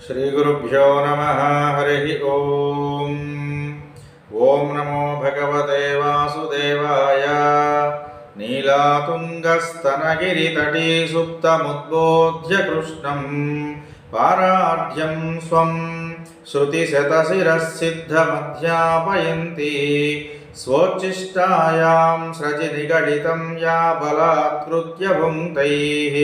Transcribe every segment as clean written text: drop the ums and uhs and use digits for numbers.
श्रीगुरुभ्यो नमः। हरि ओम। ओम नमो भगवते वासुदेवाय। नीलातुङ्गस्तनगिरितटी सुप्तमुद्बोध्य कृष्णं पाराढ्यं स्वं श्रुतिशतशिरःसिद्धमध्यापयन्ती स्वोच्छिष्टायां स्रजिनिगलितं या बलात्कृत्य भुङ्क्तैः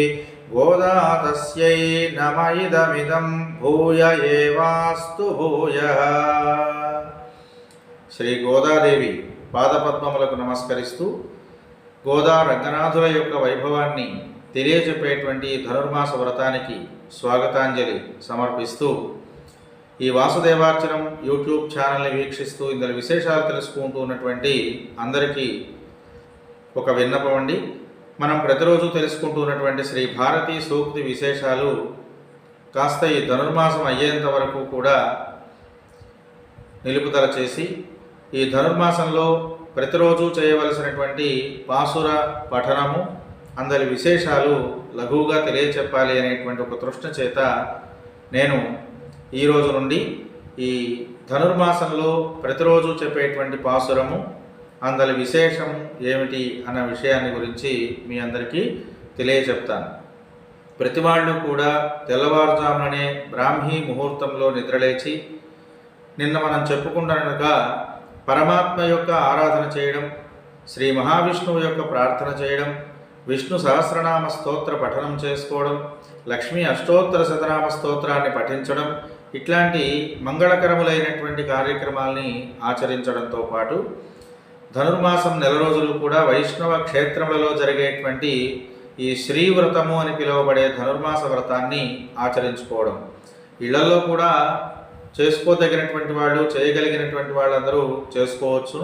गोदा तस्यै नम इदमिदं भूय एवास्तु भूयः। శ్రీ గోదాదేవి పాదపద్మములకు నమస్కరిస్తూ గోదా రంగనాథుల యొక్క వైభవాన్ని తెలియజెప్పేటువంటి ధనుర్మాస వ్రతానికి స్వాగతాంజలి సమర్పిస్తూ ఈ వాసుదేవార్చనం యూట్యూబ్ ఛానల్ని వీక్షిస్తూ ఇందులో విశేషాలు తెలుసుకుంటూ ఉన్నటువంటి అందరికీ ఒక విన్నపం అండి. మనం ప్రతిరోజు తెలుసుకుంటూ ఉన్నటువంటి శ్రీ భారతీ సూక్తి విశేషాలు కాస్త ఈ ధనుర్మాసం అయ్యేంత వరకు కూడా నిలుపుదల చేసి ఈ ధనుర్మాసంలో ప్రతిరోజు చేయవలసినటువంటి పాసుర పఠనము అందరి విశేషాలు లఘువుగా తెలియచెప్పాలి అనేటువంటి ఒక తృష్ణ చేత నేను ఈరోజు నుండి ఈ ధనుర్మాసంలో ప్రతిరోజు చెప్పేటువంటి పాసురము అందరి విశేషం ఏమిటి అన్న విషయాన్ని గురించి మీ అందరికీ తెలియచెప్తాను. ప్రతి వాళ్ళు కూడా తెల్లవారుజాముననే బ్రాహ్మీ ముహూర్తంలో నిద్రలేచి నిన్న మనం చెప్పుకుంటున్నగా పరమాత్మ యొక్క ఆరాధన చేయడం, శ్రీ మహావిష్ణువు యొక్క ప్రార్థన చేయడం, విష్ణు సహస్రనామ స్తోత్ర పఠనం చేసుకోవడం, లక్ష్మీ అష్టోత్తర శతనామ స్తోత్రాన్ని పఠించడం, ఇట్లాంటి మంగళకరములైనటువంటి కార్యక్రమాల్ని ఆచరించడంతో పాటు ధనుర్మాసం నెల రోజులు కూడా వైష్ణవ క్షేత్రములలో జరిగేటువంటి ఈ శ్రీవ్రతము అని పిలువబడే ధనుర్మాస వ్రతాన్ని ఆచరించుకోవడం. ఇళ్లలో కూడా చేసుకోదగినటువంటి వాళ్ళు, చేయగలిగినటువంటి వాళ్ళందరూ చేసుకోవచ్చు,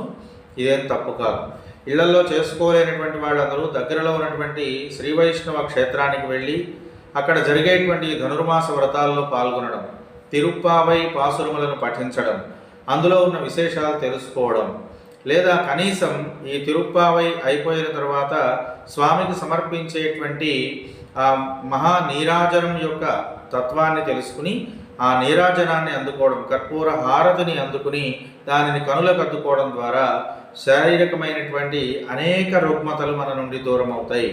ఇదేం తప్పు కాదు. ఇళ్లలో చేసుకోలేనటువంటి వాళ్ళందరూ దగ్గరలో ఉన్నటువంటి శ్రీ వైష్ణవ క్షేత్రానికి వెళ్ళి అక్కడ జరిగేటువంటి ధనుర్మాస వ్రతాల్లో పాల్గొనడం, తిరుప్పావై పాసురములను పఠించడం, అందులో ఉన్న విశేషాలు తెలుసుకోవడం, లేదా కనీసం ఈ తిరుప్పావై అయిపోయిన తర్వాత స్వామికి సమర్పించేటువంటి ఆ మహా నీరాజనం యొక్క తత్వాన్ని తెలుసుకుని ఆ నీరాజనాన్ని అందుకోవడం, కర్పూర హారతిని అందుకుని దానిని కనులకు అద్దుకోవడం ద్వారా శారీరకమైనటువంటి అనేక రుగ్మతలు మన నుండి దూరం అవుతాయి.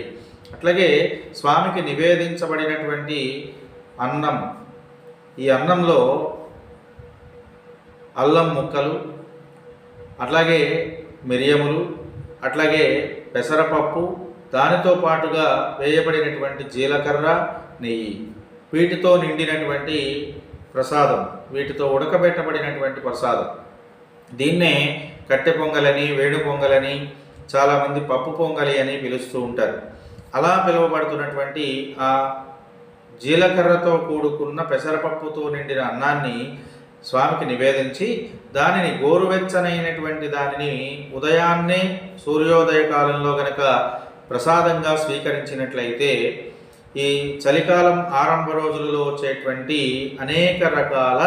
అట్లాగే స్వామికి నివేదించబడినటువంటి అన్నం, ఈ అన్నంలో అల్లం ముక్కలు, అట్లాగే మిరియములు, అట్లాగే పెసరపప్పు, దానితో పాటుగా వేయబడినటువంటి జీలకర్ర, నెయ్యి, వీటితో నిండినటువంటి ప్రసాదం, వీటితో ఉడకబెట్టబడినటువంటి ప్రసాదం. దీన్నే కట్టె పొంగలని, వేణు పొంగలని, చాలామంది పప్పు పొంగలి అని పిలుస్తూ ఉంటారు. అలా పిలువబడుతున్నటువంటి ఆ జీలకర్రతో కూడుకున్న పెసరపప్పుతో నిండిన అన్నాన్ని స్వామికి నివేదించి దానిని గోరువెచ్చనైనటువంటి దానిని ఉదయాన్నే సూర్యోదయ కాలంలో గనక ప్రసాదంగా స్వీకరించినట్లయితే ఈ చలికాలం ఆరంభ రోజులలో వచ్చేటువంటి అనేక రకాల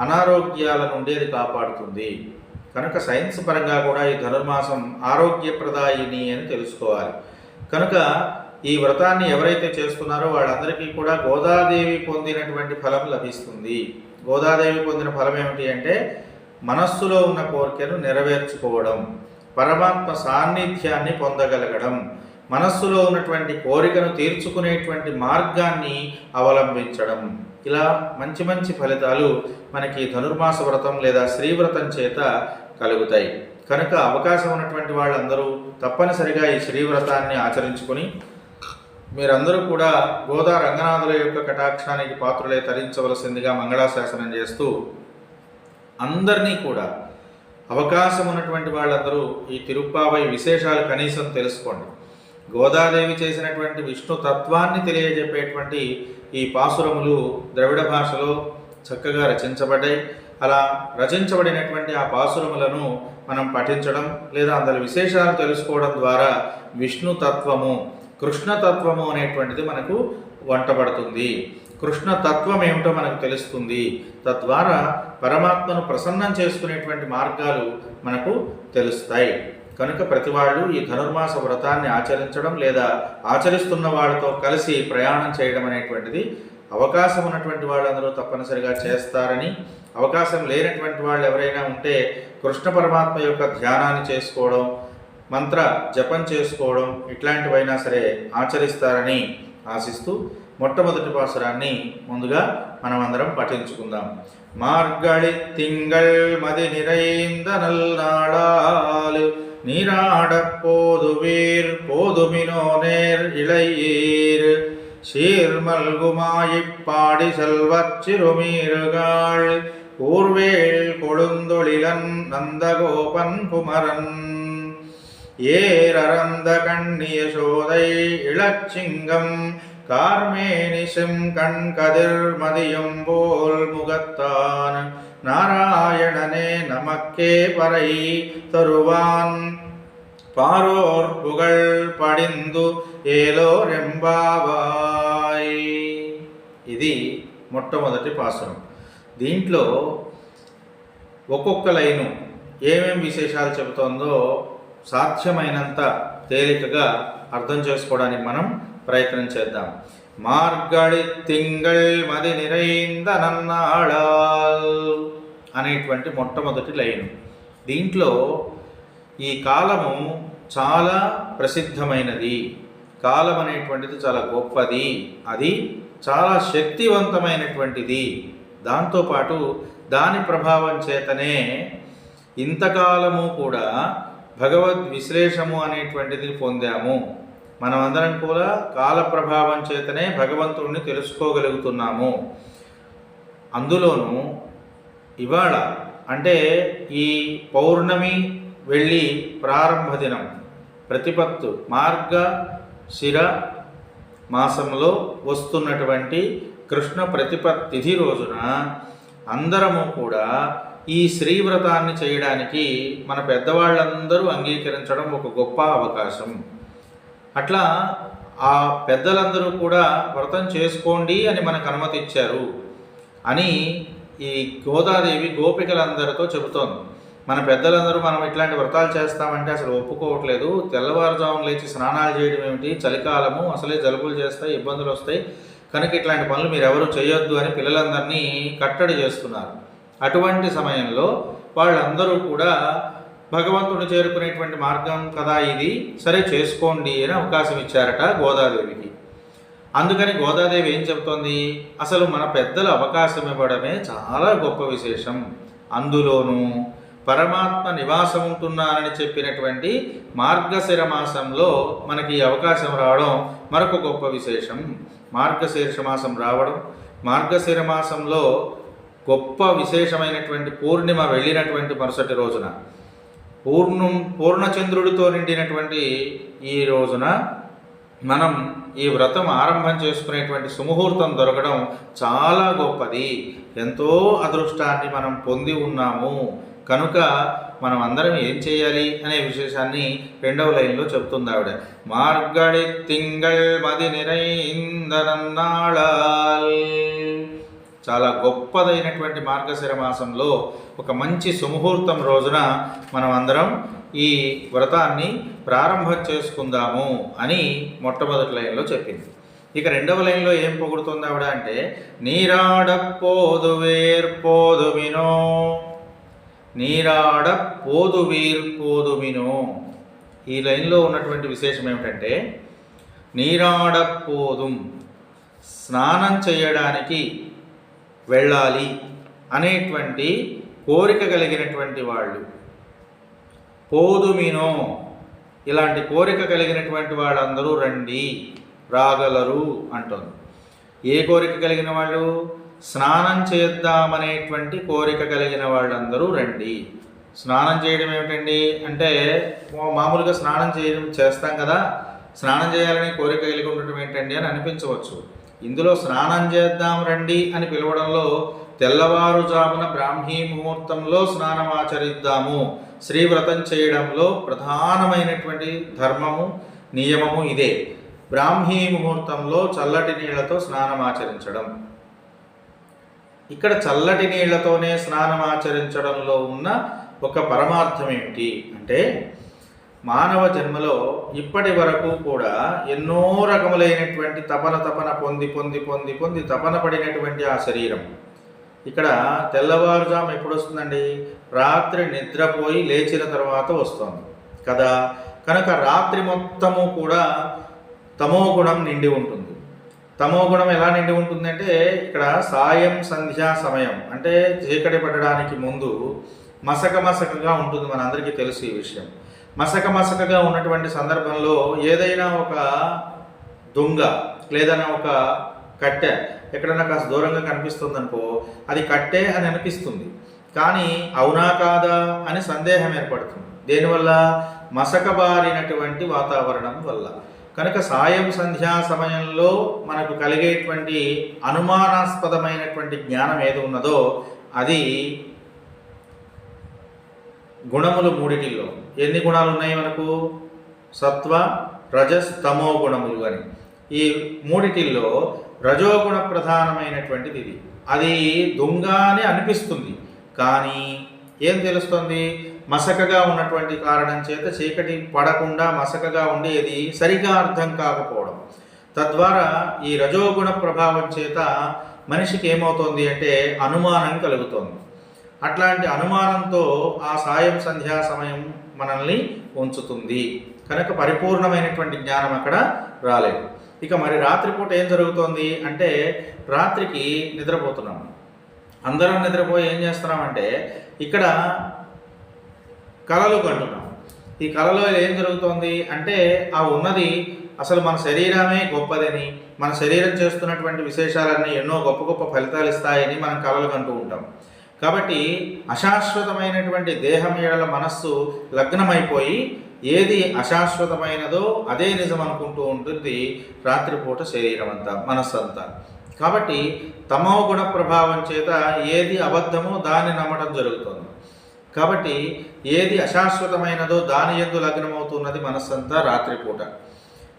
అనారోగ్యాల నుండి అది కాపాడుతుంది. కనుక సైన్స్ పరంగా కూడా ఈ ధనుర్మాసం ఆరోగ్యప్రదాయిని అని తెలుసుకోవాలి. కనుక ఈ వ్రతాన్ని ఎవరైతే చేస్తున్నారో వాళ్ళందరికీ కూడా గోదాదేవి పొందినటువంటి ఫలం లభిస్తుంది. గోదాదేవి పొందిన ఫలం ఏమిటి అంటే మనస్సులో ఉన్న కోరికను నెరవేర్చుకోవడం, పరమాత్మ సాన్నిధ్యాన్ని పొందగలగడం, మనస్సులో ఉన్నటువంటి కోరికను తీర్చుకునేటువంటి మార్గాన్ని అవలంబించడం, ఇలా మంచి మంచి ఫలితాలు మనకి ధనుర్మాస వ్రతం లేదా శ్రీవ్రతం చేత కలుగుతాయి. కనుక అవకాశం ఉన్నటువంటి వాళ్ళందరూ తప్పనిసరిగా ఈ శ్రీవ్రతాన్ని ఆచరించుకొని మీరందరూ కూడా గోదా రంగనాథుల యొక్క కటాక్షానికి పాత్రులై తరించవలసిందిగా మంగళాశాసనం చేస్తూ అందరినీ కూడా అవకాశం ఉన్నటువంటి వాళ్ళందరూ ఈ తిరుప్పావై విశేషాలు కనీసం తెలుసుకోండి. గోదాదేవి చేసినటువంటి విష్ణు తత్వాన్ని తెలియజెప్పేటువంటి ఈ పాసురములు ద్రవిడ భాషలో చక్కగా రచించబడ్డాయి. అలా రచించబడినటువంటి ఆ పాసురములను మనం పఠించడం లేదా అందరి విశేషాలు తెలుసుకోవడం ద్వారా విష్ణుతత్వము, కృష్ణతత్వము అనేటువంటిది మనకు వంటబడుతుంది. కృష్ణతత్వం ఏమిటో మనకు తెలుస్తుంది. తద్వారా పరమాత్మను ప్రసన్నం చేసుకునేటువంటి మార్గాలు మనకు తెలుస్తాయి. కనుక ప్రతి వాళ్ళు ఈ ధనుర్మాస వ్రతాన్ని ఆచరించడం లేదా ఆచరిస్తున్న వాళ్ళతో కలిసి ప్రయాణం చేయడం అనేటువంటిది అవకాశం ఉన్నటువంటి వాళ్ళందరూ తప్పనిసరిగా చేస్తారని, అవకాశం లేనటువంటి వాళ్ళు ఎవరైనా ఉంటే కృష్ణ పరమాత్మ యొక్క ధ్యానాన్ని చేసుకోవడం, మంత్ర జపం చేసుకోవడం ఇట్లాంటివైనా సరే ఆచరిస్తారని ఆశిస్తూ మొట్టమొదటి పాసురాన్ని ముందుగా మనమందరం పఠించుకుందాం. మార్గళి తింగళ్ మది நிறைந்த நல்நாளால் நீராடப் போதுவீர் போதுமினோ நேர் இளையீர் சீர்மல்குமாயிப் பாடி செல்வச் சிறுமீறுகாள் ஊர்வேள் கொழுந்தொழிலன் நந்தகோபன் குமரன் ஏரந்த கண்ணிய சோதை இளச்சிங்கம் கார்மேனிசும் கண் கதிர் மதியும் போல் முகத்தான் நாராயணனே நமக்கே பறை தருவான் பாரோர் புகழ் படிந்து ఏలోరెంబావాయ్. ఇది మొట్టమొదటి పాసురం. దీంట్లో ఒక్కొక్క లైను ఏమేం విశేషాలు చెబుతోందో సాధ్యమైనంత తేలికగా అర్థం చేసుకోవడానికి మనం ప్రయత్నం చేద్దాం. మార్గళి తింగళ్ మది நிறைந்த నన్నాళాల్ అనేటువంటి మొట్టమొదటి లైను. దీంట్లో ఈ కాలము చాలా ప్రసిద్ధమైనది, కాలం అనేటువంటిది చాలా గొప్పది, అది చాలా శక్తివంతమైనటువంటిది. దాంతోపాటు దాని ప్రభావం చేతనే ఇంతకాలము కూడా భగవద్ విశ్లేషము అనేటువంటిది పొందాము. మనమందరం కూడా కాల ప్రభావం చేతనే భగవంతుడిని తెలుసుకోగలుగుతున్నాము. అందులోనూ ఇవాళ అంటే ఈ పౌర్ణమి వెళ్ళి ప్రారంభ దినం ప్రతిపత్తు మార్గశిర మాసంలో వస్తున్నటువంటి కృష్ణ ప్రతిపత్ తిథి రోజున అందరము కూడా ఈ శ్రీవ్రతాన్ని చేయడానికి మన పెద్దవాళ్ళందరూ అంగీకరించడం ఒక గొప్ప అవకాశం. అట్లా ఆ పెద్దలందరూ కూడా వ్రతం చేసుకోండి అని మనకు అనుమతి ఇచ్చారు అని ఈ గోదాదేవి గోపికలందరితో చెబుతోంది. మన పెద్దలందరూ మనం ఇట్లాంటి వ్రతాలు చేస్తామంటే అసలు ఒప్పుకోవట్లేదు, తెల్లవారుజామున లేచి స్నానాలు చేయడం ఏమిటి, చలికాలము అసలే జలుబులు చేస్తాయి, ఇబ్బందులు వస్తాయి, కనుక ఇట్లాంటి పనులు మీరు ఎవరు చేయొద్దు అని పిల్లలందరినీ కట్టడి చేస్తున్నారు. అటువంటి సమయంలో వాళ్ళందరూ కూడా భగవంతుని చేరుకునేటువంటి మార్గం కదా ఇది, సరే చేసుకోండి అని అవకాశం ఇచ్చారట గోదాదేవికి. అందుకని గోదాదేవి ఏం చెబుతోంది, అసలు మన పెద్దలు అవకాశం ఇవ్వడమే చాలా గొప్ప విశేషం. అందులోనూ పరమాత్మ నివాసం ఉంటున్నారని చెప్పినటువంటి మార్గశిర మాసంలో మనకి ఈ అవకాశం రావడం మరొక గొప్ప విశేషం. మార్గశీర్ష మాసం రావడం, మార్గశిర మాసంలో గొప్ప విశేషమైనటువంటి పూర్ణిమ వెళ్ళినటువంటి మరుసటి రోజున పూర్ణచంద్రుడితో నిండినటువంటి ఈ రోజున మనం ఈ వ్రతం ఆరంభం చేసుకునేటువంటి సుముహూర్తం దొరకడం చాలా గొప్పది. ఎంతో అదృష్టాన్ని మనం పొంది ఉన్నాము. కనుక మనం అందరం ఏం చేయాలి అనే విశేషాన్ని రెండవ లైన్లో చెప్తుంది ఆవిడ. మార్గళి తింగళ్ మది நிறைந்த నన్నాళాల్. చాలా గొప్పదైనటువంటి మార్గశిర మాసంలో ఒక మంచి సుముహూర్తం రోజున మనం అందరం ఈ వ్రతాన్ని ప్రారంభం చేసుకుందాము అని మొట్టమొదటి లైన్లో చెప్పింది. ఇక రెండవ లైన్లో ఏం పొగుడుతుంది ఆవిడ అంటే, నీరాడపోదువేర్ పోదుమినో, నీరాడపోదువీర్ పోదుమినో. ఈ లైన్లో ఉన్నటువంటి విశేషం ఏమిటంటే, నీరాడపోదుం స్నానం చేయడానికి వెళ్ళాలి అనేటువంటి కోరిక కలిగినటువంటి వాళ్ళు, పోదుమినో ఇలాంటి కోరిక కలిగినటువంటి వాళ్ళందరూ రండి, రాగలరు అంటుంది. ఏ కోరిక కలిగిన వాళ్ళు? స్నానం చేద్దామనేటువంటి కోరిక కలిగిన వాళ్ళందరూ రండి. స్నానం చేయడం ఏమిటండి అంటే, మామూలుగా స్నానం చేస్తాం కదా, స్నానం చేయాలని కోరిక కలిగి ఉండటం ఏంటండి అని అనిపించవచ్చు. ఇందులో స్నానం చేద్దాం రండి అని పిలవడంలో తెల్లవారుజామున బ్రాహ్మీ ముహూర్తంలో స్నానం ఆచరిద్దాము, శ్రీవ్రతం చేయడంలో ప్రధానమైనటువంటి ధర్మము నియమము ఇదే. బ్రాహ్మీ ముహూర్తంలో చల్లటి నీళ్లతో స్నానం ఆచరించడం. ఇక్కడ చల్లటి నీళ్లతోనే స్నానం ఆచరించడంలో ఉన్న ఒక పరమార్థం ఏమిటి అంటే, మానవ జన్మలో ఇప్పటి వరకు కూడా ఎన్నో రకములైనటువంటి తపన పొంది పొంది పొంది పొంది తపన పడినటువంటి ఆ శరీరం ఇక్కడ తెల్లవారుజాము ఎప్పుడు వస్తుందండి? రాత్రి నిద్రపోయి లేచిన తర్వాత వస్తుంది కదా. కనుక రాత్రి మొత్తము కూడా తమో గుణం నిండి ఉంటుంది. తమో గుణం ఎలా నిండి ఉంటుందంటే ఇక్కడ సాయం సంధ్యా సమయం అంటే చీకటి పడడానికి ముందు మసకగా ఉంటుంది. మనందరికీ తెలుసు ఈ విషయం. మసకగా ఉన్నటువంటి సందర్భంలో ఏదైనా ఒక దుంగ లేదన్నా ఒక కట్టె ఎక్కడైనా కాస్త దూరంగా కనిపిస్తుంది అనుకో, అది కట్టె అని అనిపిస్తుంది, కానీ అవునా కాదా అని సందేహం ఏర్పడుతుంది. దేనివల్ల? మసకబారినటువంటి వాతావరణం వల్ల. కనుక సాయం సంధ్యా సమయంలో మనకు కలిగేటువంటి అనుమానాస్పదమైనటువంటి జ్ఞానం ఏది ఉన్నదో అది గుణములు మూడిటిల్లో. ఎన్ని గుణాలు ఉన్నాయి మనకు? సత్వ రజస్ తమో గుణములు అని. ఈ మూడిటిల్లో రజోగుణ ప్రధానమైనటువంటిది ఇది. అది దొంగ అని అనిపిస్తుంది, కానీ ఏం తెలుస్తుంది? మసకగా ఉన్నటువంటి కారణం చేత చీకటి పడకుండా మసకగా ఉండేది సరిగా అర్థం కాకపోవడం. తద్వారా ఈ రజోగుణ ప్రభావం చేత మనిషికి ఏమవుతుంది అంటే అనుమానం కలుగుతుంది. అట్లాంటి అనుమానంతో ఆ సాయం సంధ్యా సమయం మనల్ని ఉంచుతుంది. కనుక పరిపూర్ణమైనటువంటి జ్ఞానం అక్కడ రాలేదు. ఇక మరి రాత్రిపూట ఏం జరుగుతోంది అంటే రాత్రికి నిద్రపోతున్నాం. అందరం నిద్రపోయి ఏం చేస్తున్నామంటే ఇక్కడ కలలు కంటున్నాం. ఈ కలలో ఏం జరుగుతోంది అంటే ఆ ఉన్నది అసలు మన శరీరమే గొప్పదని, మన శరీరం చేస్తున్నటువంటి విశేషాలన్నీ ఎన్నో గొప్ప గొప్ప ఫలితాలు ఇస్తాయని మనం కలలు కంటూ ఉంటాం. కాబట్టి అశాశ్వతమైనటువంటి దేహం ఏడల మనస్సు లగ్నమైపోయి ఏది అశాశ్వతమైనదో అదే నిజం అనుకుంటూ ఉంటుంది రాత్రిపూట శరీరం అంతా, మనస్సు అంతా. కాబట్టి తమో గుణ ప్రభావం చేత ఏది అబద్ధమో దాన్ని నమ్మడం జరుగుతుంది. కాబట్టి ఏది అశాశ్వతమైనదో దాని యందు లగ్నమవుతున్నది మనస్సంతా రాత్రిపూట.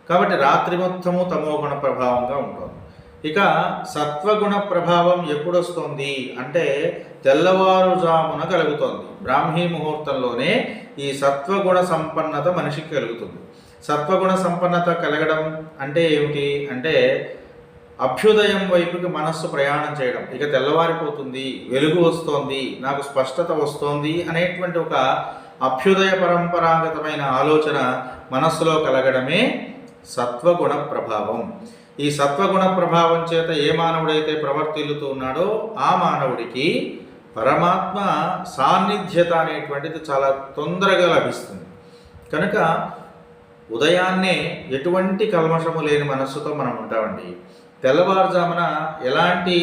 కాబట్టి రాత్రి మొత్తము తమో గుణ ప్రభావంగా ఉంటుంది. ఇక సత్వగుణ ప్రభావం ఎప్పుడు వస్తుంది అంటే తెల్లవారుజామున కలుగుతుంది. బ్రాహ్మీ ముహూర్తంలోనే ఈ సత్వగుణ సంపన్నత మనిషికి కలుగుతుంది. సత్వగుణ సంపన్నత కలగడం అంటే ఏమిటి అంటే అభ్యుదయం వైపుకి మనస్సు ప్రయాణం చేయడం. ఇక తెల్లవారిపోతుంది, వెలుగు వస్తోంది, నాకు స్పష్టత వస్తోంది అనేటువంటి ఒక అభ్యుదయ పరంపరాగతమైన ఆలోచన మనస్సులో కలగడమే సత్వగుణ ప్రభావం. ఈ సత్వగుణ ప్రభావం చేత ఏ మానవుడైతే ప్రవర్తిల్లుతూ ఉన్నాడో ఆ మానవుడికి పరమాత్మ సాన్నిధ్యత అనేటువంటిది చాలా తొందరగా లభిస్తుంది. కనుక ఉదయాన్నే ఎటువంటి కల్మషము లేని మనస్సుతో మనం ఉంటామండి. తెల్లవారుజామున ఎలాంటి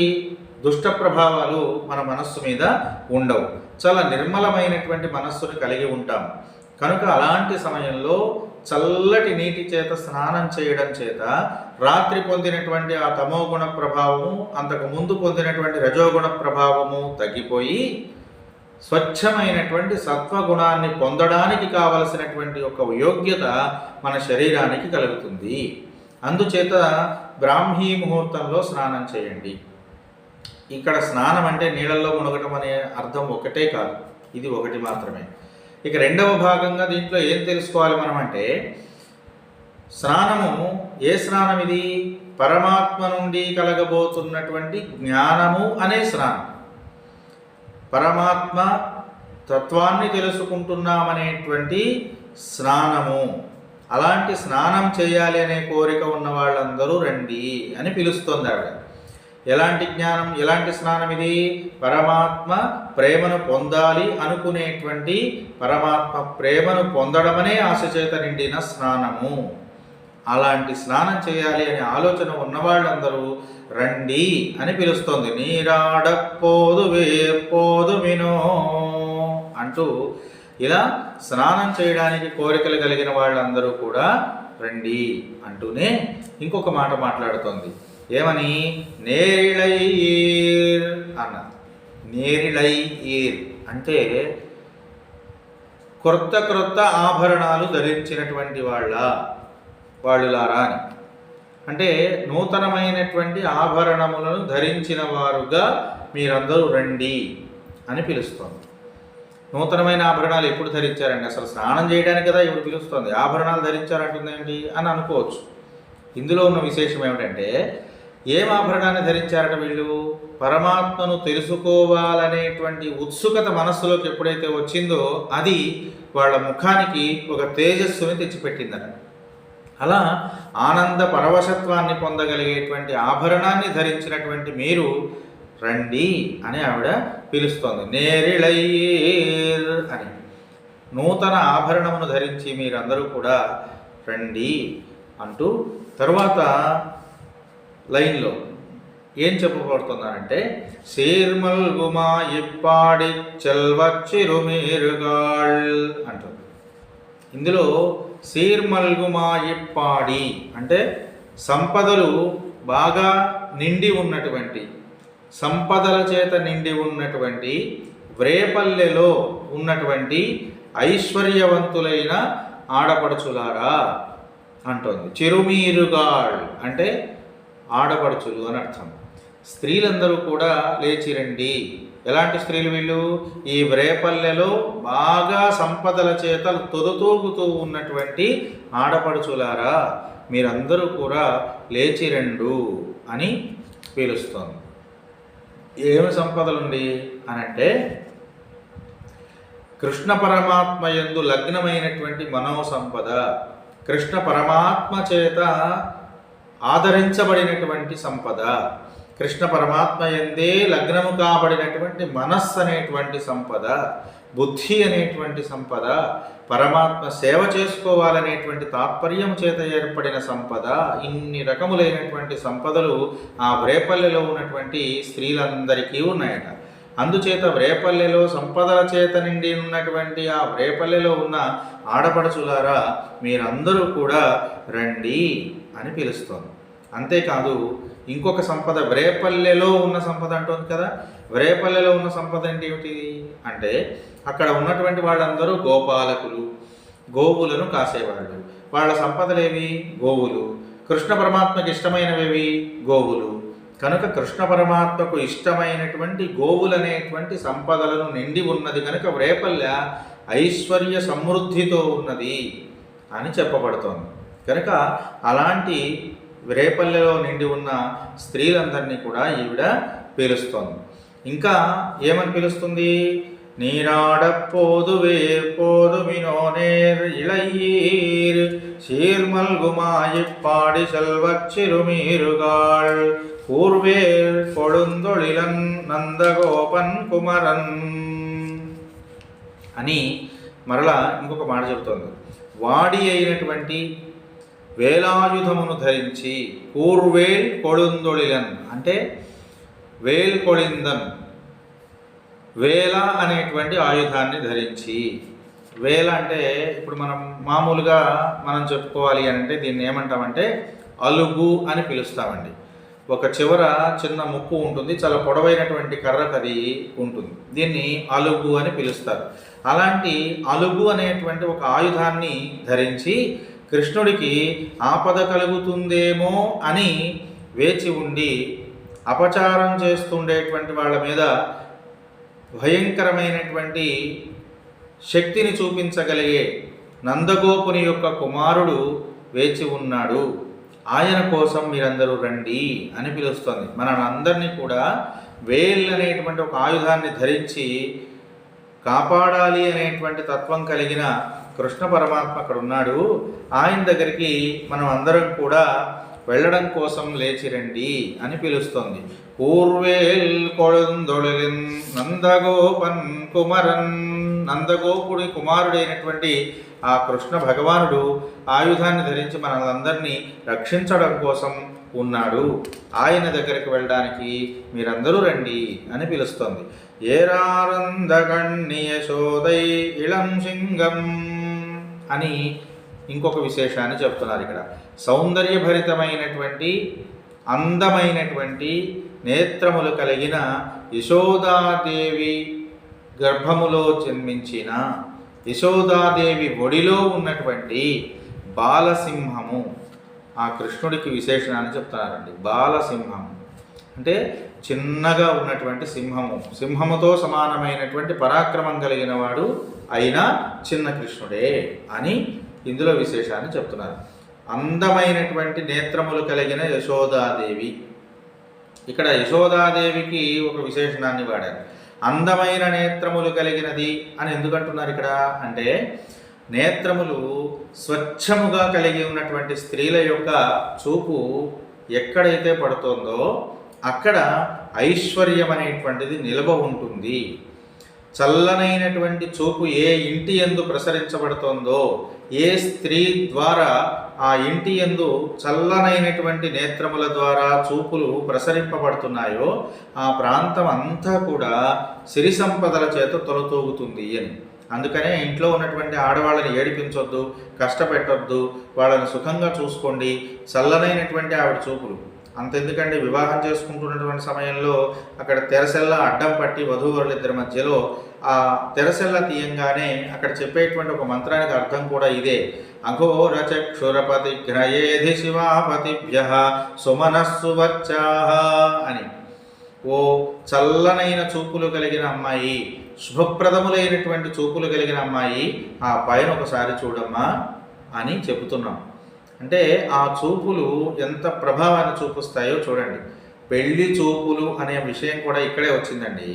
దుష్ట ప్రభావాలు మన మనస్సు మీద ఉండవు. చాలా నిర్మలమైనటువంటి మనస్సుని కలిగి ఉంటాం. కనుక అలాంటి సమయంలో చల్లటి నీటి చేత స్నానం చేయడం చేత రాత్రి పొందినటువంటి ఆ తమోగుణ ప్రభావము, అంతకు ముందు పొందినటువంటి రజోగుణ ప్రభావము తగ్గిపోయి స్వచ్ఛమైనటువంటి సత్వగుణాన్ని పొందడానికి కావలసినటువంటి ఒక యోగ్యత మన శరీరానికి కలుగుతుంది. అందుచేత బ్రాహ్మీ ముహూర్తంలో స్నానం చేయండి. ఇక్కడ స్నానం అంటే నీళ్ళల్లో మునగటం అనే అర్థం ఒకటే కాదు, ఇది ఒకటి మాత్రమే. ఇక రెండవ భాగంగా దీంట్లో ఏం తెలుసుకోవాలి మనం అంటే స్నానము, ఏ స్నానం ఇది? పరమాత్మ నుండి కలగబోతున్నటువంటి జ్ఞానము అనే స్నానం. పరమాత్మ తత్వాన్ని తెలుసుకుంటున్నామనేటువంటి స్నానము. అలాంటి స్నానం చేయాలి అనే కోరిక ఉన్న వాళ్ళందరూ రండి అని పిలుస్తోంది ఆవిడ. ఎలాంటి జ్ఞానం, ఎలాంటి స్నానం ఇది? పరమాత్మ ప్రేమను పొందాలి అనుకునేటువంటి, పరమాత్మ ప్రేమను పొందడమనే ఆశ చేత నిండిన స్నానము. అలాంటి స్నానం చేయాలి అనే ఆలోచన ఉన్నవాళ్ళందరూ రండి అని పిలుస్తోంది. నీరాడపోదు వేపోదు వినో అంటూ ఇలా స్నానం చేయడానికి కోరికలు కలిగిన వాళ్ళందరూ కూడా రండి అంటూనే ఇంకొక మాట మాట్లాడుతోంది. ఏమని? నేరిళైర్ అన్నది. నేరిళైర్ అంటే క్రొత్త ఆభరణాలు ధరించినటువంటి వాళ్ళులారా అని. అంటే నూతనమైనటువంటి ఆభరణములను ధరించిన వారుగా మీరందరూ రండి అని పిలుస్తోంది. నూతనమైన ఆభరణాలు ఎప్పుడు ధరించారండి? అసలు స్నానం చేయడానికి కదా ఇప్పుడు పిలుస్తుంది, ఆభరణాలు ధరించారంటుంది ఏంటి అని అనుకోవచ్చు. ఇందులో ఉన్న విశేషం ఏమిటంటే, ఏం ఆభరణాన్ని ధరించారట వీళ్ళు? పరమాత్మను తెలుసుకోవాలనేటువంటి ఉత్సుకత మనస్సులోకి ఎప్పుడైతే వచ్చిందో అది వాళ్ళ ముఖానికి ఒక తేజస్సుని తెచ్చిపెట్టిందట. అలా ఆనంద పరవశత్వాన్ని పొందగలిగేటువంటి ఆభరణాన్ని ధరించినటువంటి మీరు రండి అని ఆవిడ పిలుస్తోంది. నేరిళయ్యేర్ అని నూతన ఆభరణమును ధరించి మీరందరూ కూడా రండి అంటూ తరువాత లైన్లో ఏం చెప్పబడుతున్నారంటే, సీర్మల్గుమా ఇప్పాడి చెల్వచ్చిరుమీరుగాళ్ అంటుంది. ఇందులో సీర్మల్గుమా ఇప్పాడి అంటే సంపదలు బాగా నిండి ఉన్నటువంటి, సంపదల చేత నిండి ఉన్నటువంటి వ్రేపల్లెలో ఉన్నటువంటి ఐశ్వర్యవంతులైన ఆడపడుచులారా అంటోంది. చిరుమీరుగాళ్ అంటే ఆడపడుచులు అని అర్థం. స్త్రీలందరూ కూడా లేచిరండి. ఎలాంటి స్త్రీలు వీళ్ళు? ఈ వ్రేపల్లెలో బాగా సంపదల చేత తొదుతూగుతూ ఉన్నటువంటి ఆడపడుచులారా మీరందరూ కూడా లేచిరండు అని పిలుస్తోంది. ఏమి సంపదలుండి అని అంటే, కృష్ణ పరమాత్మ యందు లగ్నమైనటువంటి మనోసంపద, కృష్ణ పరమాత్మ చేత ఆదరించబడినటువంటి సంపద, కృష్ణ పరమాత్మ యందే లగ్నము కాబడినటువంటి మనస్సు అనేటువంటి సంపద, బుద్ధి అనేటువంటి సంపద, పరమాత్మ సేవ చేసుకోవాలనేటువంటి తాత్పర్యం చేత ఏర్పడిన సంపద, ఇన్ని రకములైనటువంటి సంపదలు ఆ వ్రేపల్లెలో ఉన్నటువంటి స్త్రీలందరికీ ఉన్నాయట. అందుచేత వ్రేపల్లెలో సంపదల చేత నిండి ఉన్నటువంటి ఆ వ్రేపల్లెలో ఉన్న ఆడపడుచులారా మీరందరూ కూడా రండి అని పిలుస్తోంది. అంతేకాదు ఇంకొక సంపద, వ్రేపల్లెలో ఉన్న సంపద అంటుంది కదా. వ్రేపల్లెలో ఉన్న సంపద అంటే ఏమిటి అంటే, అక్కడ ఉన్నటువంటి వాళ్ళందరూ గోపాలకులు, గోవులను కాసేవాళ్ళు. వాళ్ళ సంపదలేవి? గోవులు. కృష్ణ పరమాత్మకి ఇష్టమైనవేవి? గోవులు. కనుక కృష్ణ పరమాత్మకు ఇష్టమైనటువంటి గోవులనేటువంటి సంపదలను నిండి ఉన్నది కనుక వ్రేపల్లె ఐశ్వర్య సమృద్ధితో ఉన్నది అని చెప్పబడుతోంది. కనుక అలాంటి వ్రేపల్లెలో నిండి ఉన్న స్త్రీలందరినీ కూడా ఈవిడ పిలుస్తోంది. ఇంకా ఏమని పిలుస్తుంది? நீராடப்போதுவே போதுமினோனேர் இளையீர் சீர்மல்குமாயிப்பாடி செல்வச் சிறுமீருகாள் పూర్వేర్ కొడుందొళిలన్ నందగోపన్ కుమరన్ అని మరలా ఇంకొక మాట చెబుతోంది. వాడి అయినటువంటి వేలాయుధమును ధరించి, పూర్వేల్ కొడుందొళిలన్ అంటే వేల్ కొళిందన్, వేల అనేటువంటి ఆయుధాన్ని ధరించి. వేల అంటే ఇప్పుడు మనం మామూలుగా మనం చెప్పుకోవాలి అంటే దీన్ని ఏమంటామంటే అలుగు అని పిలుస్తామండి. ఒక చివర చిన్న ముక్కు ఉంటుంది, చాలా పొడవైనటువంటి కర్రకు అది ఉంటుంది. దీన్ని అలుగు అని పిలుస్తారు. అలాంటి అలుగు అనేటువంటి ఒక ఆయుధాన్ని ధరించి కృష్ణుడికి ఆపద కలుగుతుందేమో అని వేచి ఉండి అపచారం చేస్తుండేటువంటి వాళ్ళ మీద భయంకరమైనటువంటి శక్తిని చూపించగలిగే నందగోపుని యొక్క కుమారుడు వేచి ఉన్నాడు, ఆయన కోసం మీరందరూ రండి అని పిలుస్తుంది. మనందరినీ కూడా వేల్ అనేటువంటి ఒక ఆయుధాన్ని ధరించి కాపాడాలి అనేటువంటి తత్వం కలిగిన కృష్ణ పరమాత్మ అక్కడ ఉన్నాడు. ఆయన దగ్గరికి మనం అందరం కూడా వెళ్ళడం కోసం లేచిరండి అని పిలుస్తుంది. పూర్వేల్ కొళందొళిలిన్ నందగోపన్ కుమరన్, నందగోపుడి కుమారుడైనటువంటి ఆ కృష్ణ భగవానుడు ఆయుధాన్ని ధరించి మనలందరినీ రక్షించడం కోసం ఉన్నాడు. ఆయన దగ్గరికి వెళ్ళడానికి మీరందరూ రండి అని పిలుస్తోంది. ఏరారందగణ్య శోదై ఇళం సింగం అని ఇంకొక విశేషాన్ని చెప్తున్నారు ఇక్కడ. సౌందర్యభరితమైనటువంటి అందమైనటువంటి నేత్రములు కలిగిన యశోదాదేవి గర్భములో జన్మించిన, యశోదాదేవి ఒడిలో ఉన్నటువంటి బాలసింహము ఆ కృష్ణుడికి విశేషణాన్ని చెప్తున్నారండి. బాలసింహం అంటే చిన్నగా ఉన్నటువంటి సింహముతో సమానమైనటువంటి పరాక్రమం కలిగిన వాడు అయినా చిన్న కృష్ణుడే అని ఇందులో విశేషాన్ని చెప్తున్నారు. అందమైనటువంటి నేత్రములు కలిగిన యశోదాదేవి. ఇక్కడ యశోదాదేవికి ఒక విశేషణాన్ని వాడారు. అందమైన నేత్రములు కలిగినది అని ఎందుకంటున్నారు ఇక్కడ అంటే, నేత్రములు స్వచ్ఛముగా కలిగి ఉన్నటువంటి స్త్రీల యొక్క చూపు ఎక్కడైతే పడుతుందో అక్కడ ఐశ్వర్యం అనేటువంటిది నిలవ ఉంటుంది. చల్లనైనటువంటి చూపు ఏ ఇంటి యందు ప్రసరించబడుతోందో, ఏ స్త్రీ ద్వారా ఆ ఇంటి యందు చల్లనైనటువంటి నేత్రముల ద్వారా చూపులు ప్రసరింపబడుతున్నాయో ఆ ప్రాంతం అంతా కూడా సిరి సంపదల చేత తొలతూగుతుంది అని. అందుకనే ఇంట్లో ఉన్నటువంటి ఆడవాళ్ళని ఏడిపించొద్దు, కష్టపెట్టొద్దు, వాళ్ళని సుఖంగా చూసుకోండి. చల్లనైనటువంటి ఆవిడ చూపులు అంతెందుకండి, వివాహం చేసుకుంటున్నటువంటి సమయంలో అక్కడ తెరసెల్ల అడ్డం పట్టి వధూవరులిద్దరి మధ్యలో ఆ తెరసెల్ల తీయంగానే అక్కడ చెప్పేటువంటి ఒక మంత్రానికి అర్థం కూడా ఇదే. అఘోర చక్షురపతి ఘ్రయేధి శివాపతిభ్య సుమనస్సు వచ్చాహ అని. ఓ చల్లనైన చూపులు కలిగిన అమ్మాయి, శుభప్రదములైనటువంటి చూపులు కలిగిన అమ్మాయి, ఆ పైన ఒకసారి చూడమ్మా అని చెబుతున్నాం. అంటే ఆ చూపులు ఎంత ప్రభావాన్ని చూపిస్తాయో చూడండి. పెళ్లి చూపులు అనే విషయం కూడా ఇక్కడే వచ్చిందండి.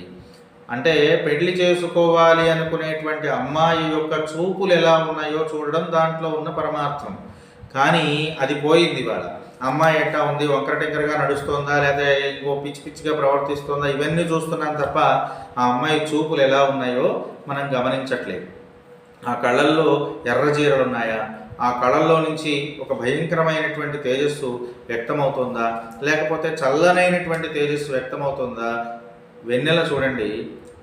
అంటే పెళ్లి చేసుకోవాలి అనుకునేటువంటి అమ్మాయి యొక్క చూపులు ఎలా ఉన్నాయో చూడడం దాంట్లో ఉన్న పరమార్థం. కానీ అది పోయింది. వాళ్ళ అమ్మాయి ఎట్టా ఉంది, వంకరటింకరగా నడుస్తుందా, లేదా ఇంకో పిచ్చి పిచ్చిగా ప్రవర్తిస్తుందా, ఇవన్నీ చూస్తున్నాం తప్ప ఆ అమ్మాయి చూపులు ఎలా ఉన్నాయో మనం గమనించట్లేదు. ఆ కళ్ళల్లో ఎర్రజీరలు ఉన్నాయా, ఆ కళల్లో నుంచి ఒక భయంకరమైనటువంటి తేజస్సు వ్యక్తమవుతుందా, లేకపోతే చల్లనైనటువంటి తేజస్సు వ్యక్తమవుతుందా. వెన్నెల చూడండి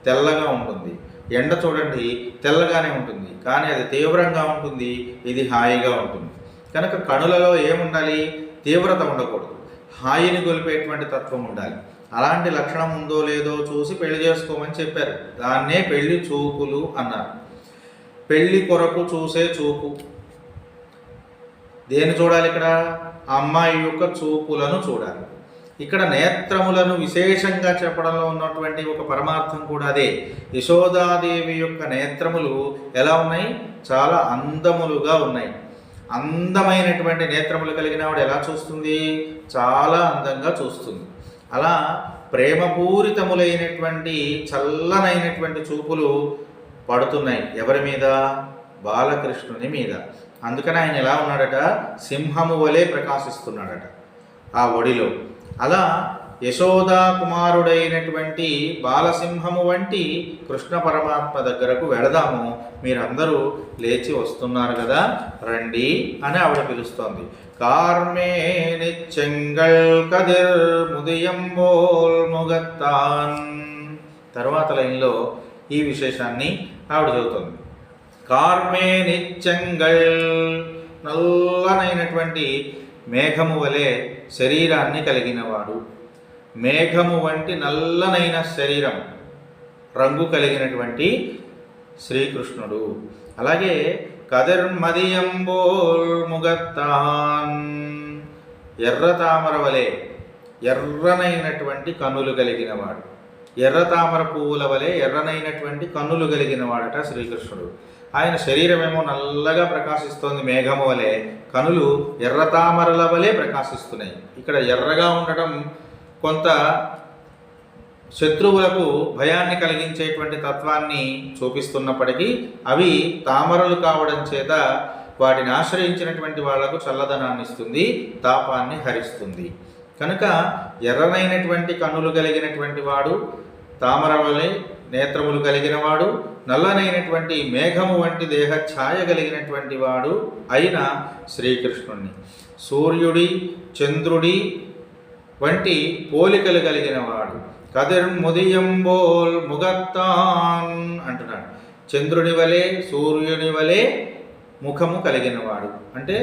తెల్లగా ఉంటుంది, ఎండ చూడండి తెల్లగానే ఉంటుంది, కానీ అది తీవ్రంగా ఉంటుంది, ఇది హాయిగా ఉంటుంది. కనుక కనులలో ఏముండాలి, తీవ్రత ఉండకూడదు, హాయిని గొలిపేటువంటి తత్వం ఉండాలి. అలాంటి లక్షణం ఉందో లేదో చూసి పెళ్లి చేసుకోమని చెప్పారు. దాన్నే పెళ్లి చూపులు అన్నారు. పెళ్లి కొరకు చూసే చూపు. దేన్ని చూడాలి ఇక్కడ, అమ్మాయి యొక్క చూపులను చూడాలి. ఇక్కడ నేత్రములను విశేషంగా చెప్పడంలో ఉన్నటువంటి ఒక పరమార్థం కూడా అదే. యశోదాదేవి యొక్క నేత్రములు ఎలా ఉన్నాయి, చాలా అందములుగా ఉన్నాయి. అందమైనటువంటి నేత్రములు కలిగిన ఆవిడ ఎలా చూస్తుంది, చాలా అందంగా చూస్తుంది. అలా ప్రేమపూరితములైనటువంటి చల్లనైనటువంటి చూపులు పడుతున్నాయి ఎవరి మీద, బాలకృష్ణుని మీద. అందుకని ఆయన ఎలా ఉన్నాడట, సింహము వలె ప్రకాశిస్తున్నాడట ఆ ఒడిలో. అలా యశోదా కుమారుడైనటువంటి బాలసింహము వంటి కృష్ణ పరమాత్మ దగ్గరకు వెళదాము, మీరందరూ లేచి వస్తున్నారు కదా, రండి అని ఆవిడ పిలుస్తోంది. కార్మే నిచ్చంగల్ కదిర్ ముదియంబోల్ ముగత్తాన్. తర్వాత లైన్లో ఈ విశేషాన్ని ఆవిడ చదువుతుంది. కార్మే నిచ్చంగల్, నల్లనైనటువంటి మేఘము వలె శరీరాన్ని కలిగినవాడు. మేఘము వంటి నల్లనైన శరీరం, రంగు కలిగినటువంటి శ్రీకృష్ణుడు. అలాగే కదిర్మదియంబోల్ ముగత్తాన్, ఎర్ర తామర వలె ఎర్రనైనటువంటి కన్నులు కలిగినవాడు. ఎర్ర తామర పువ్వుల వలె ఎర్రనైనటువంటి కన్నులు కలిగిన వాడట శ్రీకృష్ణుడు. ఆయన శరీరమేమో నల్లగా ప్రకాశిస్తోంది మేఘము వలె, కనులు ఎర్ర తామరల వలె ప్రకాశిస్తున్నాయి. ఇక్కడ ఎర్రగా ఉండటం కొంత శత్రువులకు భయాన్ని కలిగించేటువంటి తత్వాన్ని చూపిస్తున్నప్పటికీ అవి తామరలు కావడం చేత వాటిని ఆశ్రయించినటువంటి వాళ్లకు చల్లదనాన్ని ఇస్తుంది, తాపాన్ని హరిస్తుంది. కనుక ఎర్రనైనటువంటి కన్నులు కలిగినటువంటి వాడు, తామర వలె నేత్రములు కలిగిన వాడు, నల్లనైనటువంటి మేఘము వంటి దేహ ఛాయ కలిగినటువంటి వాడు అయిన శ్రీకృష్ణుణ్ణి, సూర్యుడి చంద్రుడి వంటి పోలికలు కలిగిన వాడు, కదిర్ముదియంబోల్ ముగత్తాన్ అంటున్నాడు. చంద్రుని వలె సూర్యుని వలె ముఖము కలిగినవాడు, అంటే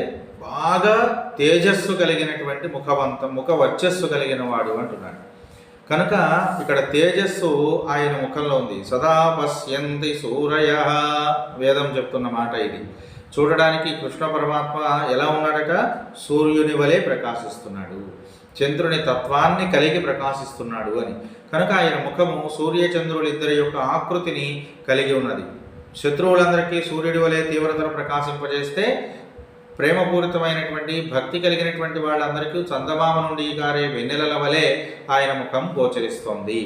బాగా తేజస్సు కలిగినటువంటి ముఖ వర్చస్సు కలిగిన వాడు అంటున్నాడు. కనుక ఇక్కడ తేజస్సు ఆయన ముఖంలో ఉంది. సదా పశ్యంతి సూరయ, వేదం చెప్తున్న మాట ఇది. చూడడానికి కృష్ణ పరమాత్మ ఎలా ఉన్నాడట, సూర్యుని వలె ప్రకాశిస్తున్నాడు. చంద్రుని తత్వాన్ని కలిగి ప్రకాశిస్తున్నాడు అని. కనుక ఆయన ముఖము సూర్యచంద్రులిద్దరి యొక్క ఆకృతిని కలిగి ఉన్నది. శత్రువులందరికీ సూర్యుడి వలె తీవ్రతను ప్రకాశింపజేస్తే ప్రేమపూరితమైనటువంటి భక్తి కలిగినటువంటి వాళ్ళందరికీ చందమామ నుండి కారే వెన్నెలల వలె ఆయన ముఖం గోచరిస్తోంది.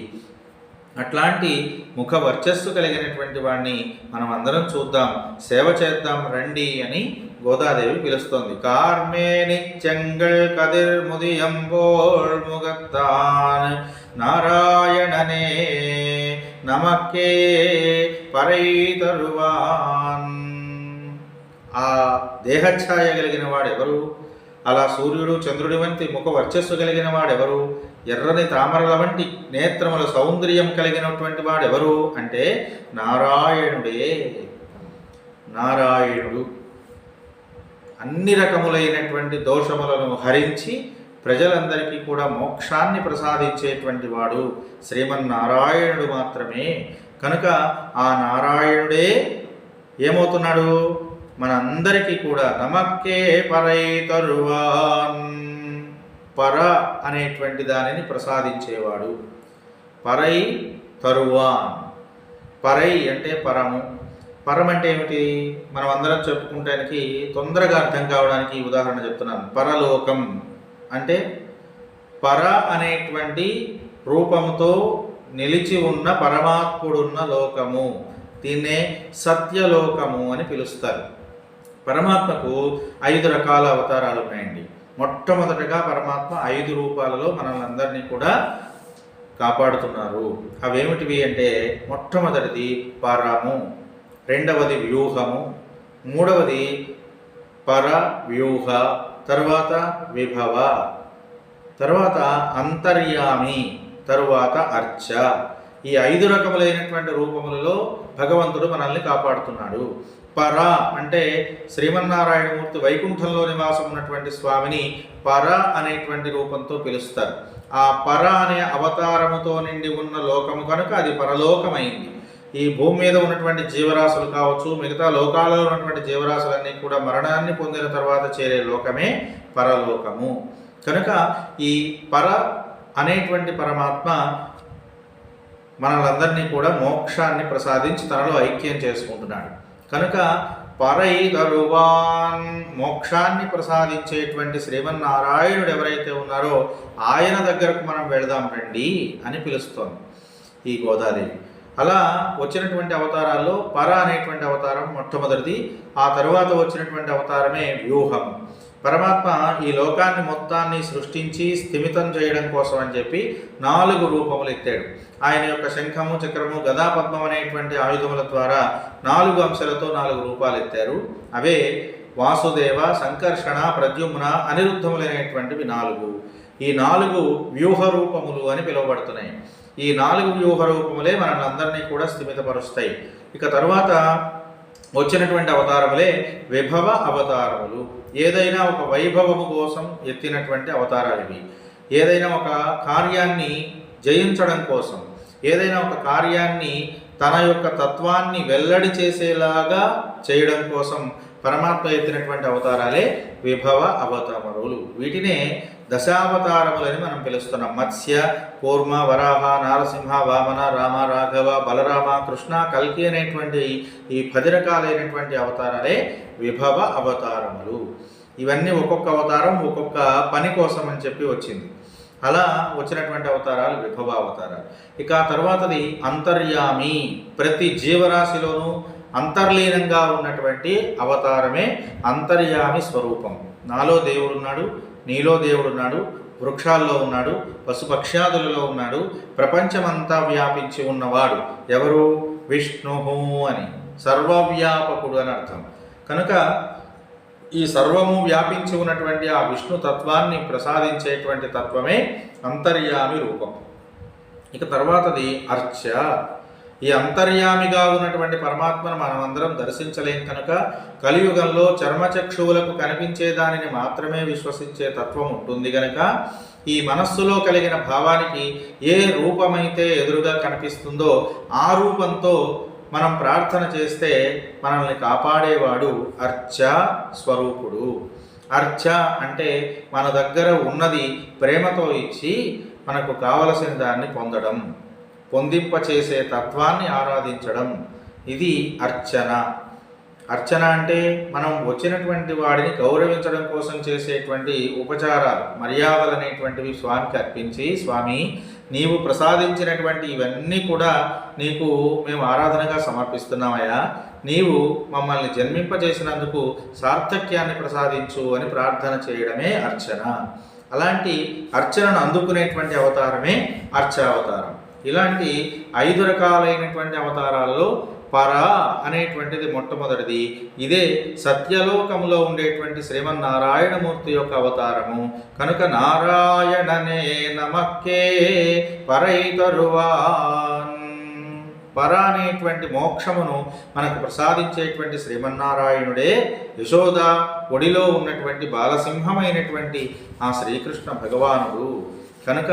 అట్లాంటి ముఖ వర్చస్సు కలిగినటువంటి వాడిని మనం అందరం చూద్దాం, సేవ చేద్దాం రండి అని గోదాదేవి పిలుస్తోంది. కార్మే నిత్యంగల్ కదిర్ ముదియంబోల్ ముగత్తాన్ నారాయణనే నమక్కే పరై తరువాన్. ఆ దేహఛాయ కలిగిన వాడెవరు? అలా సూర్యుడు చంద్రుడి వంటి ముఖ వర్చస్సు కలిగిన వాడెవరు? ఎర్రని తామరల వంటి నేత్రముల సౌందర్యం కలిగినటువంటి వాడెవరు అంటే నారాయణుడే. నారాయణుడు అన్ని రకములైనటువంటి దోషములను హరించి ప్రజలందరికీ కూడా మోక్షాన్ని ప్రసాదించేటువంటి వాడు శ్రీమన్నారాయణుడు మాత్రమే. కనుక ఆ నారాయణుడే ఏమవుతున్నాడు? మనందరికీ కూడా నమక్కే పరై తరువాన్, పర అనేటువంటి దానిని ప్రసాదించేవాడు. పరై తరువాన్, పరై అంటే పరము. పరం అంటే ఏమిటి? మనం అందరం చెప్పుకుంటానికి తొందరగా అర్థం కావడానికి ఉదాహరణ చెప్తున్నాను. పరలోకం అంటే పర అనేటువంటి రూపంతో నిలిచి ఉన్న పరమాత్ముడున్న లోకము, దీన్నే సత్యలోకము అని పిలుస్తారు. పరమాత్మకు 5 రకాల అవతారాలు ఉన్నాయండి. మొట్టమొదటగా పరమాత్మ 5 రూపాలలో మనల్ని అందరినీ కూడా కాపాడుతున్నారు. అవేమిటివి అంటే మొట్టమొదటిది పరము, రెండవది వ్యూహము, మూడవది పర వ్యూహ, తర్వాత విభవ, తర్వాత అంతర్యామి, తరువాత అర్చ. ఈ 5 రకములైనటువంటి రూపములలో భగవంతుడు మనల్ని కాపాడుతున్నాడు. పర అంటే శ్రీమన్నారాయణమూర్తి వైకుంఠంలో నివాసం ఉన్నటువంటి స్వామిని పర అనేటువంటి రూపంతో పిలుస్తారు. ఆ పర అనే అవతారముతో నిండి ఉన్న లోకము కనుక అది పరలోకమైంది. ఈ భూమి మీద ఉన్నటువంటి జీవరాశులు కావచ్చు, మిగతా లోకాలలో ఉన్నటువంటి జీవరాశులన్నీ కూడా మరణాన్ని పొందిన తర్వాత చేరే లోకమే పరలోకము. కనుక ఈ పర అనేటువంటి పరమాత్మ మనలందరినీ కూడా మోక్షాన్ని ప్రసాదించి తనలో ఐక్యం చేసుకుంటున్నాడు. కనుక పరై తరువాన్, మోక్షాన్ని ప్రసాదించేటువంటి శ్రీమన్నారాయణుడు ఎవరైతే ఉన్నారో ఆయన దగ్గరకు మనం వెళదాం రండి అని పిలుస్తోంది ఈ గోదాదేవి. అలా వచ్చినటువంటి అవతారాల్లో పర అనేటువంటి అవతారం మొట్టమొదటిది. ఆ తరువాత వచ్చినటువంటి అవతారమే వ్యూహం. పరమాత్మ ఈ లోకాన్ని మొత్తాన్ని సృష్టించి స్థిమితం చేయడం కోసం అని చెప్పి 4 రూపములు ఎత్తాడు. ఆయన యొక్క శంఖము, చక్రము, గదా, పద్మం అనేటువంటి ఆయుధముల ద్వారా 4 అంశాలతో 4 రూపాలు ఎత్తారు. అవే వాసుదేవ, సంకర్షణ, ప్రద్యుమ్న, అనిరుద్ధములైనటువంటివి 4. ఈ 4 వ్యూహ రూపములు అని పిలువబడుతున్నాయి. ఈ 4 వ్యూహ రూపములే మనల్ని కూడా స్థిమితపరుస్తాయి. ఇక తరువాత వచ్చినటువంటి అవతారములే విభవ అవతారములు. ఏదైనా ఒక వైభవము కోసం ఎత్తినటువంటి అవతారాలు ఇవి. ఏదైనా ఒక కార్యాన్ని జయించడం కోసం, ఏదైనా ఒక కార్యాన్ని తన యొక్క తత్వాన్ని వెల్లడి చేసేలాగా చేయడం కోసం పరమాత్మ ఎత్తినటువంటి అవతారాలే విభవ అవతారములు. వీటినే దశావతారములని మనం పిలుస్తున్నాం. మత్స్య, కూర్మ, వరాహ, నారసింహ, వామన, రామ, రాఘవ, బలరామ, కృష్ణ, కల్కి అనేటువంటి ఈ 10 రకాలైనటువంటి అవతారాలే విభవ అవతారములు. ఇవన్నీ ఒక్కొక్క అవతారం ఒక్కొక్క పని కోసం అని చెప్పి వచ్చింది. అలా వచ్చినటువంటి అవతారాలు విభవ అవతారాలు. ఇక తర్వాతది అంతర్యామి. ప్రతి జీవరాశిలోనూ అంతర్లీనంగా ఉన్నటువంటి అవతారమే అంతర్యామి స్వరూపం. నాలో దేవుడున్నాడు, నీలో దేవుడున్నాడు, వృక్షాల్లో ఉన్నాడు, పశుపక్ష్యాదులలో ఉన్నాడు, ప్రపంచమంతా వ్యాపించి ఉన్నవాడు ఎవరు? విష్ణు అని, సర్వవ్యాపకుడు అని అర్థం. కనుక ఈ సర్వము వ్యాపించి ఉన్నటువంటి ఆ విష్ణు తత్వాన్ని ప్రసాదించేటువంటి తత్వమే అంతర్యామి రూపం. ఇక తర్వాతది అర్చ. ఈ అంతర్యామిగా ఉన్నటువంటి పరమాత్మను మనమందరం దర్శించలేం కనుక కలియుగంలో చర్మచక్షువులకు కనిపించే దానిని మాత్రమే విశ్వసించే తత్వం ఉంటుంది కనుక ఈ మనస్సులో కలిగిన భావానికి ఏ రూపమైతే ఎదురుగా కనిపిస్తుందో ఆ రూపంతో మనం ప్రార్థన చేస్తే మనల్ని కాపాడేవాడు అర్చ స్వరూపుడు. అర్చ అంటే మన దగ్గర ఉన్నది ప్రేమతో ఇచ్చి మనకు కావలసిన దాన్ని పొందడం, పొందింపచేసే తత్వాన్ని ఆరాధించడం, ఇది అర్చన. అర్చన అంటే మనం వచ్చినటువంటి వాడిని గౌరవించడం కోసం చేసేటువంటి ఉపచారాలు, మర్యాదలు అనేటువంటివి స్వామికి అర్పించి, స్వామి నీవు ప్రసాదించినటువంటి ఇవన్నీ కూడా నీకు మేము ఆరాధనగా సమర్పిస్తున్నామయ్యా, నీవు మమ్మల్ని జన్మింపజేసినందుకు సార్థక్యాన్ని ప్రసాదించు అని ప్రార్థన చేయడమే అర్చన. అలాంటి అర్చనను అందుకునేటువంటి అవతారమే అర్చావతారం. ఇలాంటి 5 రకాలైనటువంటి అవతారాలలో పర అనేటువంటిది మొట్టమొదటిది. ఇదే సత్యలోకములో ఉండేటువంటి శ్రీమన్నారాయణమూర్తి యొక్క అవతారము కనుక నారాయణనే నమక్కే పరైతరువాన్. పర అనేటువంటి మోక్షమును మనకు ప్రసాదించేటువంటి శ్రీమన్నారాయణుడే యశోద ఒడిలో ఉన్నటువంటి బాలసింహమైనటువంటి ఆ శ్రీకృష్ణ భగవానుడు. కనుక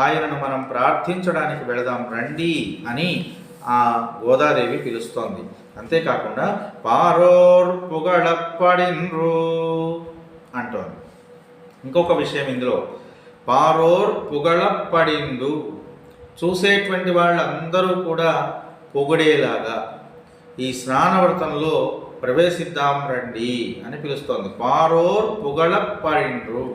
ఆయనను మనం ప్రార్థించడానికి వెళదాం రండి అని ఆ గోదాదేవి పిలుస్తోంది. అంతేకాకుండా పారోర్ పుగళప్పడిన్రు అంటోంది. ఇంకొక విషయం ఇందులో, పారోర్ పుగళప్పడిందు, చూసేటువంటి వాళ్ళందరూ కూడా పొగిడేలాగా ఈ స్నానవ్రతంలో ప్రవేశిద్దాం రండి అని పిలుస్తోంది. పారోర్ పుగళప్పడిండ్రు,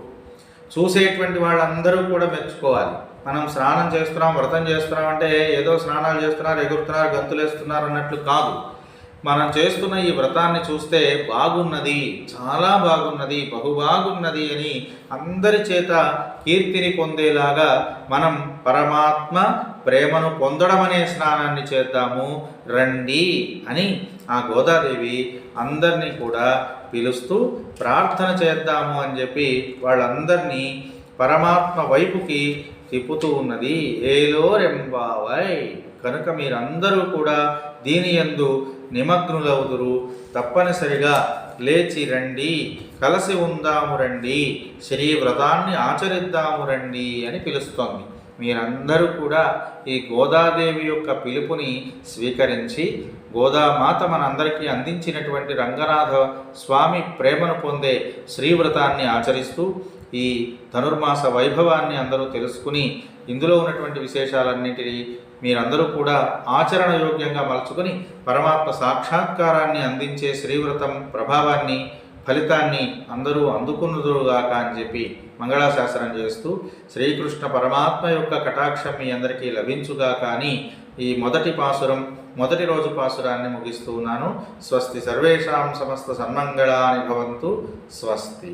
చూసేటువంటి వాళ్ళందరూ కూడా మెచ్చుకోవాలి. మనం స్నానం చేస్తున్నాం, వ్రతం చేస్తున్నాం అంటే ఏదో స్నానాలు చేస్తున్నారు, ఎగురుతున్నారు, గంతులేస్తున్నారు అన్నట్లు కాదు. మనం చేస్తున్న ఈ వ్రతాన్ని చూస్తే బాగున్నది, చాలా బాగున్నది, బహుబాగున్నది అని అందరి చేత కీర్తిని పొందేలాగా మనం పరమాత్మ ప్రేమను పొందడం అనే స్నానాన్ని చేద్దాము రండి అని ఆ గోదాదేవి అందరినీ కూడా పిలుస్తూ ప్రార్థన చేద్దాము అని చెప్పి వాళ్ళందరినీ పరమాత్మ వైపుకి తిప్పుతూ ఉన్నది. ఏలో రెంబావై, కనుక మీరందరూ కూడా దీని యందు నిమగ్నులవుదురు, తప్పనిసరిగా లేచి రండి, కలిసి ఉందాము రండి, శ్రీవ్రతాన్ని ఆచరిద్దాము రండి అని పిలుస్తోంది. మీరందరూ కూడా ఈ గోదాదేవి యొక్క పిలుపుని స్వీకరించి గోదామాత మనందరికీ అందించినటువంటి రంగనాథ స్వామి ప్రేమను పొందే శ్రీవ్రతాన్ని ఆచరిస్తూ ఈ ధనుర్మాస వైభవాన్ని అందరూ తెలుసుకుని ఇందులో ఉన్నటువంటి విశేషాలన్నింటినీ మీరందరూ కూడా ఆచరణయోగ్యంగా మలుచుకొని పరమాత్మ సాక్షాత్కారాన్ని అందించే శ్రీవ్రతం ప్రభావాన్ని, ఫలితాన్ని అందరూ అందుకున్నదురుగాక అని చెప్పి మంగళాశాసనం చేస్తూ శ్రీకృష్ణ పరమాత్మ యొక్క కటాక్షం మీ అందరికీ లభించుగాక అని ఈ మొదటి రోజు పాసురాన్ని ముగిస్తూ ఉన్నాను. స్వస్తి సర్వేషాం సమస్త సన్మంగళాని భవంతు. స్వస్తి.